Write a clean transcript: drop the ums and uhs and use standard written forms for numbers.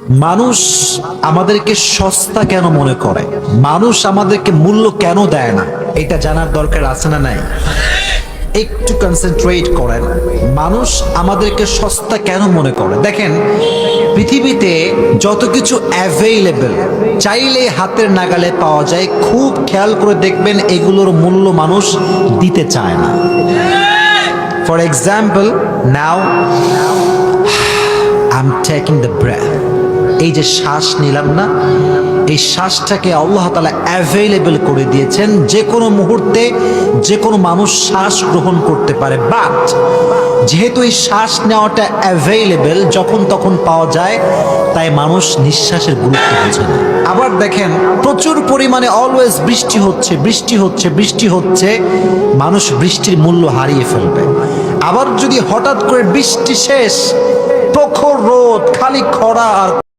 মানুষ আমাদেরকে সস্তা কেন মনে করে, মানুষ আমাদেরকে মূল্য কেন দেয় না, এটা জানার দরকার আছে না নাই? একটু কনসেন্ট্রেট করেন। মানুষ আমাদেরকে সস্তা কেন মনে করে? দেখেন, পৃথিবীতে যত কিছু অ্যাভেইলেবল, চাইলে হাতের নাগালে পাওয়া যায়, খুব খেয়াল করে দেখবেন এগুলোর মূল্য মানুষ দিতে চায় না। For example, now I am taking the breath, এই যে শ্বাস নিলাম না, এই শ্বাসটাকে আল্লাহ তাআলা অ্যাভেইলেবল করে দিয়েছেন। যে কোনো মুহূর্তে যে কোনো মানুষ শ্বাস গ্রহণ করতে পারে, বাট যেহেতু এই শ্বাস নেওয়াটা অ্যাভেইলেবল, যখন তখন পাওয়া যায়, তাই মানুষ নিঃশ্বাসের গুরুত্ব বোঝে না। আবার দেখেন, প্রচুর পরিমাণে অলওয়েজ বৃষ্টি হচ্ছে বৃষ্টি হচ্ছে বৃষ্টি হচ্ছে, মানুষ বৃষ্টির মূল্য হারিয়ে ফেলবে। আবার যদি হঠাৎ করে বৃষ্টি শেষ, প্রখর রোদ, খালি খরা আর